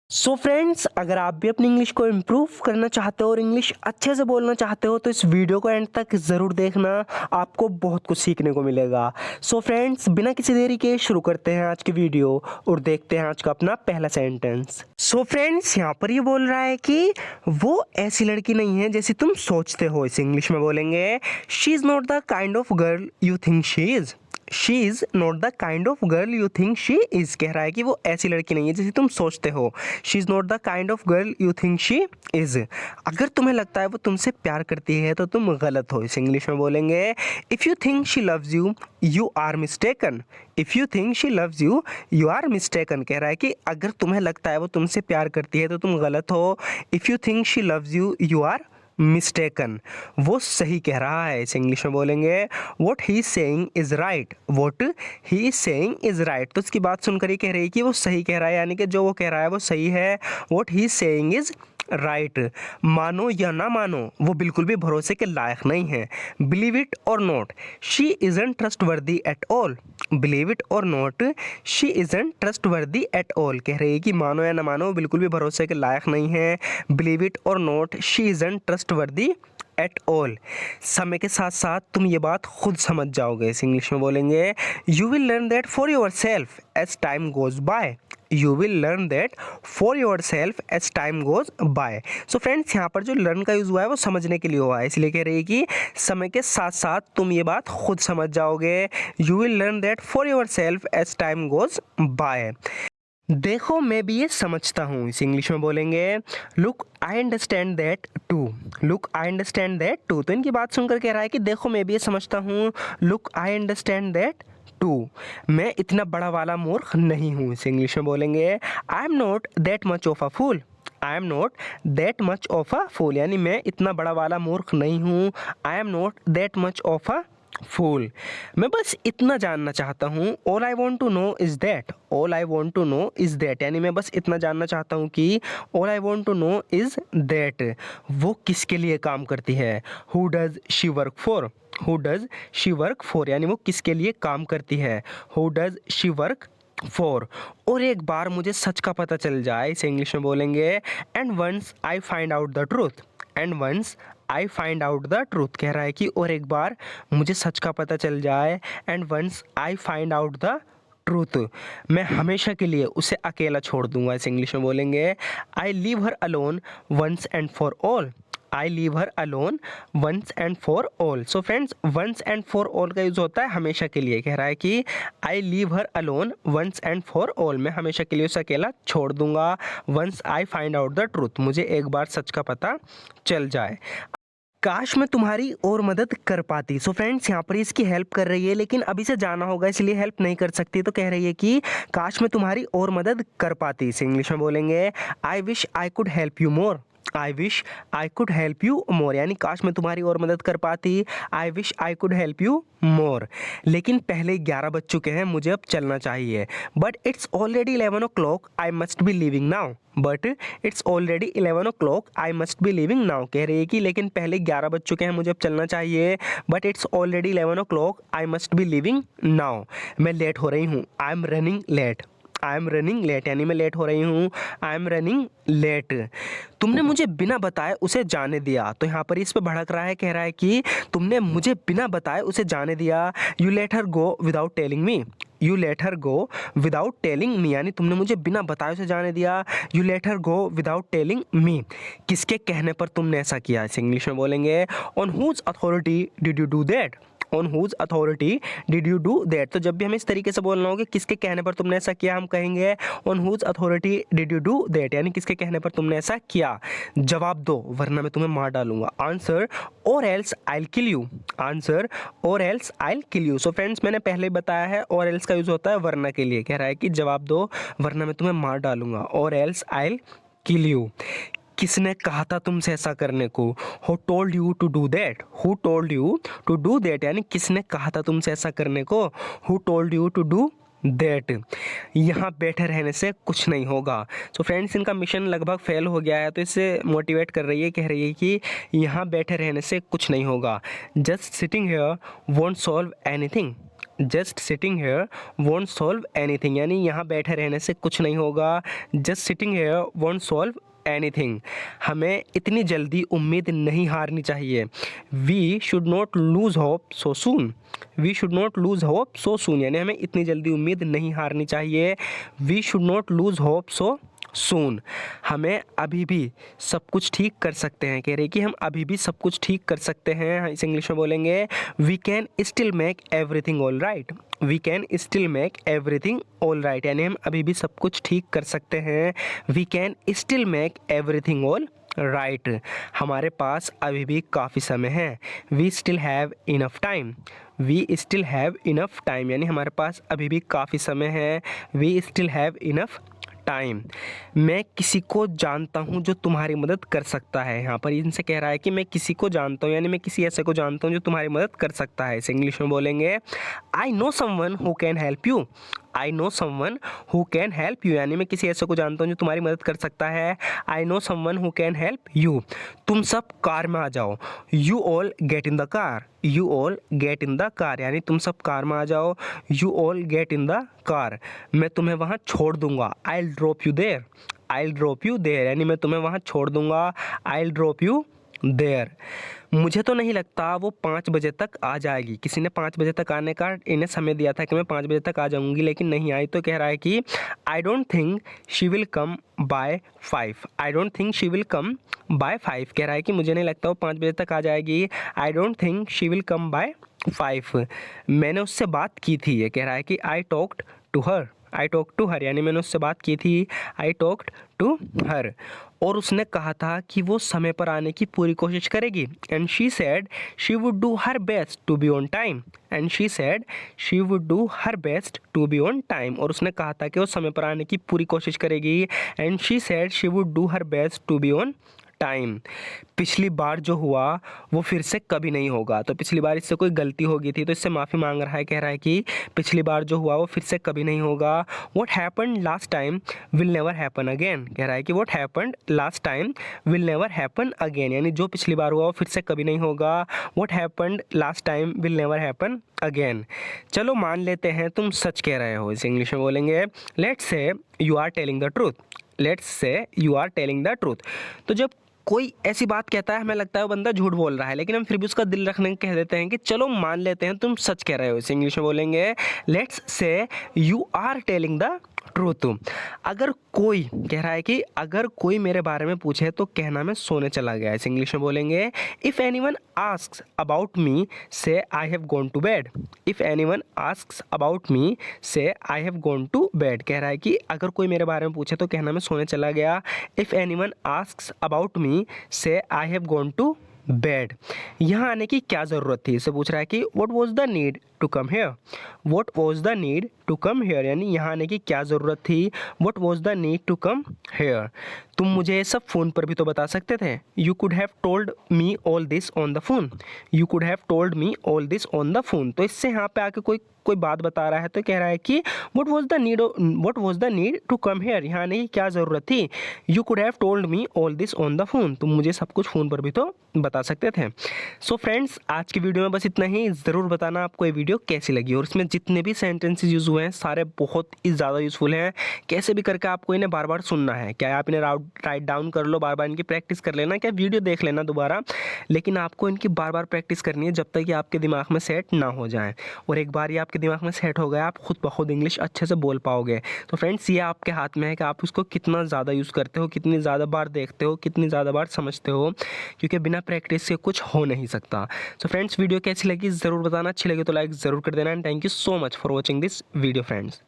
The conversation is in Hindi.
सो फ्रेंड्स, अगर आप भी अपनी इंग्लिश को इम्प्रूव करना चाहते हो और इंग्लिश अच्छे से बोलना चाहते हो तो इस वीडियो को एंड तक ज़रूर देखना। आपको बहुत कुछ सीखने को मिलेगा। सो फ्रेंड्स, बिना किसी देरी के शुरू करते हैं आज की वीडियो और देखते हैं आज का अपना पहला सेंटेंस। सो फ्रेंड्स, यहाँ पर ये बोल रहा है कि वो ऐसी लड़की नहीं है जैसी तुम सोचते हो। इसे इंग्लिश में बोलेंगे, she is not the kind of girl you think she is. She is not the kind of girl you think she is. कह रहा है कि वो ऐसी लड़की नहीं है जैसी तुम सोचते हो। She is not the kind of girl you think she is. अगर तुम्हें लगता है वो तुमसे प्यार करती है तो तुम गलत हो। इसे इंग्लिश में बोलेंगे, if you think she loves you you are mistaken. If you think she loves you you are mistaken. कह रहा है कि अगर तुम्हें लगता है वो तुमसे प्यार करती है तो तुम गलत हो। If you think she loves you you are mistaken. वो सही कह रहा है। इसे इंग्लिश में बोलेंगे, what he saying is right. What he saying is right. तो उसकी बात सुनकर ही कह रही है कि वो सही कह रहा है, यानी कि जो वो कह रहा है वो सही है। What he saying is right. मानो या ना मानो, वो बिल्कुल भी भरोसे के लायक नहीं है। Believe it or not, she isn't trustworthy at all. Believe it or not, she isn't trustworthy at all. कह रही है कि मानो या ना मानो, वो बिल्कुल भी भरोसे के लायक नहीं है। Believe it or not, she isn't trustworthy at all. समय के साथ साथ तुम ये बात खुद समझ जाओगे। इस इंग्लिश में बोलेंगे, you will learn that for yourself as time goes by. You will learn that for yourself as time goes by. So friends, यहाँ पर जो लर्न का यूज़ हुआ है वो समझने के लिए हुआ है, इसलिए कह रही है कि समय के साथ साथ तुम ये बात खुद समझ जाओगे। You will learn that for yourself as time goes by. देखो, मैं भी ये समझता हूँ। इस इंग्लिश में बोलेंगे, look I understand that too. Look I understand that too. तो इनकी बात सुनकर कह रहा है कि देखो, मैं भी ये समझता हूँ। Look I understand that too. मैं इतना बड़ा वाला मूर्ख नहीं हूँ। इसे इंग्लिश में बोलेंगे, I am not that much of a fool. I am not that much of a fool, यानी मैं इतना बड़ा वाला मूर्ख नहीं हूँ। I am not that much of a fool. मैं बस इतना जानना चाहता हूँ। All I want to know is that. All I want to know is that, यानी मैं बस इतना जानना चाहता हूँ कि all I want to know is that, वो किसके लिए काम करती है। Who does she work for. Who does she work for, यानी वो किसके लिए काम करती है। Who does she work for. और एक बार मुझे सच का पता चल जाए। इसे इंग्लिश में बोलेंगे, and once I find out the truth. And once I find out the truth. कह रहा है कि और एक बार मुझे सच का पता चल जाए। And once I find out the truth, मैं हमेशा के लिए उसे अकेला छोड़ दूंगा। इसे इंग्लिश में बोलेंगे, I leave her alone once and for all. I leave her alone once and for all. So friends, once and for all का यूज़ होता है हमेशा के लिए। कह रहा है कि I leave her alone once and for all, मैं हमेशा के लिए उसे अकेला छोड़ दूंगा। Once I find out the truth, मुझे एक बार सच का पता चल जाए। काश मैं तुम्हारी और मदद कर पाती। सो फ्रेंड्स, यहाँ पर इसकी हेल्प कर रही है, लेकिन अभी से जाना होगा इसलिए हेल्प नहीं कर सकती। तो कह रही है कि काश मैं तुम्हारी और मदद कर पाती। इसे इंग्लिश में बोलेंगे, I wish I could help you more. I wish I could help you more, यानी काश मैं तुम्हारी और मदद कर पाती। I wish I could help you more. लेकिन पहले 11 बज चुके हैं, मुझे अब चलना चाहिए। But it's already 11 o'clock, I must be leaving now. But it's already 11 o'clock, I must be leaving now. कह रही है कि लेकिन पहले 11 बज चुके हैं, मुझे अब चलना चाहिए। But it's already 11 o'clock, I must be leaving now. मैं लेट हो रही हूँ। I am running late. I am running late, यानी मैं लेट हो रही हूँ। I am running late. तुमने मुझे बिना बताए उसे जाने दिया। तो यहाँ पर इस पे भड़क रहा है, कह रहा है कि तुमने मुझे बिना बताए उसे जाने दिया। You let her go without telling me. You let her go without telling me, यानी तुमने मुझे बिना बताए उसे जाने दिया। You let her go without telling me. किसके कहने पर तुमने ऐसा किया। इसे इंग्लिश में बोलेंगे, on whose authority did you do that. On whose authority did you do that. तो जब भी हमें इस तरीके से बोलना होगा किसके कहने पर तुमने ऐसा किया, हम कहेंगे on whose authority did you do that, यानी किसके कहने पर तुमने ऐसा किया। जवाब दो वरना मैं तुम्हें मार डालूंगा। Answer or else I will kill you. Answer or else I will kill you. So friends, मैंने पहले बताया है और एल्स का यूज होता है वरना के लिए। कह रहा है कि जवाब दो वरना मैं तुम्हें मार डालूंगा। और else I will kill you. किसने कहा था तुमसे ऐसा करने को। Who told you to do that. Who told you to do that, यानी किसने कहा था तुमसे ऐसा करने को। Who told you to do that. यहाँ बैठे रहने से कुछ नहीं होगा। सो फ्रेंड्स, इनका मिशन लगभग फेल हो गया है, तो इससे मोटिवेट कर रही है, कह रही है कि यहाँ बैठे रहने से कुछ नहीं होगा। Just sitting here won't solve anything. Just sitting here won't solve anything, यानी यहाँ बैठे रहने से कुछ नहीं होगा। Just sitting here won't solve anything, हमें इतनी जल्दी उम्मीद नहीं हारनी चाहिए। We should not lose hope so soon, we should not lose hope so soon, यानी हमें इतनी जल्दी उम्मीद नहीं हारनी चाहिए। We should not lose hope so soon, हमें अभी भी सब कुछ ठीक कर सकते हैं। कह रहे कि हम अभी भी सब कुछ ठीक कर सकते हैं। इस इंग्लिश में बोलेंगे we can still make everything all right, we can still make everything all right, यानी हम अभी भी सब कुछ ठीक कर सकते हैं। We can still make everything all right, हमारे पास अभी भी काफ़ी समय है। We still have enough time, we still have enough time, यानी हमारे पास अभी भी काफ़ी समय है। We still have enough time. मैं किसी को जानता हूँ जो तुम्हारी मदद कर सकता है, यहाँ पर इनसे कह रहा है कि मैं किसी को जानता हूँ, यानी मैं किसी ऐसे को जानता हूँ जो तुम्हारी मदद कर सकता है। इसे इंग्लिश में बोलेंगे आई know someone who can help you, I know someone who can help you, यानी मैं किसी ऐसे को जानता हूँ जो तुम्हारी मदद कर सकता है। I know someone who can help you, तुम सब कार में आ जाओ। You all get in the car, you all get in the car, यानी तुम सब कार में आ जाओ। You all get in the car, मैं तुम्हें वहाँ छोड़ दूंगा। I will drop you there, I will drop you there, यानी मैं तुम्हें वहाँ छोड़ दूंगा। I will drop you there. मुझे तो नहीं लगता वो 5 बजे तक आ जाएगी, किसी ने 5 बजे तक आने का इन्हें समय दिया था कि मैं 5 बजे तक आ जाऊंगी, लेकिन नहीं आई। तो कह रहा है कि I don't think she will come by 5, I don't think she will come by 5, कह रहा है कि मुझे नहीं लगता वो 5 बजे तक आ जाएगी। I don't think she will come by 5, मैंने उससे बात की थी। ये कह रहा है कि I talked to her, I talk to her, यानी मैंने उससे बात की थी। आई टॉक्ड टू हर, और उसने कहा था कि वो समय पर आने की पूरी कोशिश करेगी। And she said she would do her best to be on time, and she said she would do her best to be on time, और उसने कहा था कि वो समय पर आने की पूरी कोशिश करेगी। And she said she would do her best to be on time. पिछली बार जो हुआ वो फिर से कभी नहीं होगा, तो पिछली बार इससे कोई गलती हो गई थी तो इससे माफ़ी मांग रहा है। कह रहा है कि पिछली बार जो हुआ वो फिर से कभी नहीं होगा। What happened last time will never happen again, कह रहा है कि what happened last time will never happen again, यानी जो पिछली बार हुआ वो फिर से कभी नहीं होगा। What happened last time will never happen again. चलो मान लेते हैं तुम सच कह रहे हो। इसे इंग्लिश में बोलेंगे let's say you are telling the truth, let's say you are telling the truth. तो जब कोई ऐसी बात कहता है हमें लगता है वो बंदा झूठ बोल रहा है, लेकिन हम फिर भी उसका दिल रखने कह देते हैं कि चलो मान लेते हैं तुम सच कह रहे हो। इसे इंग्लिश में बोलेंगे let's say you are telling the truth. अगर कोई कह रहा है कि अगर कोई मेरे बारे में पूछे तो कहना मैं सोने चला गया। इसे इंग्लिश में बोलेंगे if anyone asks about me say I have gone to bed, if anyone asks about me say I have gone to bed, कह रहा है कि अगर कोई मेरे बारे में पूछे तो कहना मैं सोने चला गया। If anyone asks about me say I have gone to bed, यहाँ आने की क्या ज़रूरत थी। इससे पूछ रहा है कि what was the need to come here, what was the need to come here, यानी यहाँ आने की क्या ज़रूरत थी। What was the need to come here, तुम मुझे ये सब फ़ोन पर भी तो बता सकते थे। You could have told me all this on the phone, you could have told me all this on the phone. तो इससे यहाँ पे आके कोई बात बता रहा है तो कह रहा है कि what was the need to come here, यहाँ आने की क्या ज़रूरत थी। You could have told me all this on the phone, तुम मुझे सब कुछ फ़ोन पर भी तो बता सकते थे। सो फ्रेंड्स, आज की वीडियो में बस इतना ही। ज़रूर बताना आपको ये वीडियो कैसी लगी, और इसमें जितने भी सेंटेंसेस यूज़ हुए हैं सारे बहुत ही ज़्यादा यूज़फुल हैं। कैसे भी करके आपको इन्हें बार बार सुनना है, क्या आप इन्हें राइट डाउन कर लो, बार बार इनकी प्रैक्टिस कर लेना, क्या वीडियो देख लेना दोबारा, लेकिन आपको इनकी बार बार प्रैक्टिस करनी है जब तक कि आपके दिमाग में सेट ना हो जाए। और एक बार ये आपके दिमाग में सेट हो गया आप खुद ब खुद इंग्लिश अच्छे से बोल पाओगे। तो फ्रेंड्स, ये आपके हाथ में है कि आप उसको कितना ज़्यादा यूज़ करते हो, कितनी ज़्यादा बार देखते हो, कितनी ज़्यादा बार समझते हो, क्योंकि बिना प्रैक्टिस के कुछ हो नहीं सकता। सो फ्रेंड्स, वीडियो कैसी लगी ज़रूर बताना, अच्छी लगी तो लाइक ज़रूर कर देना। And thank you so much for watching this video friends.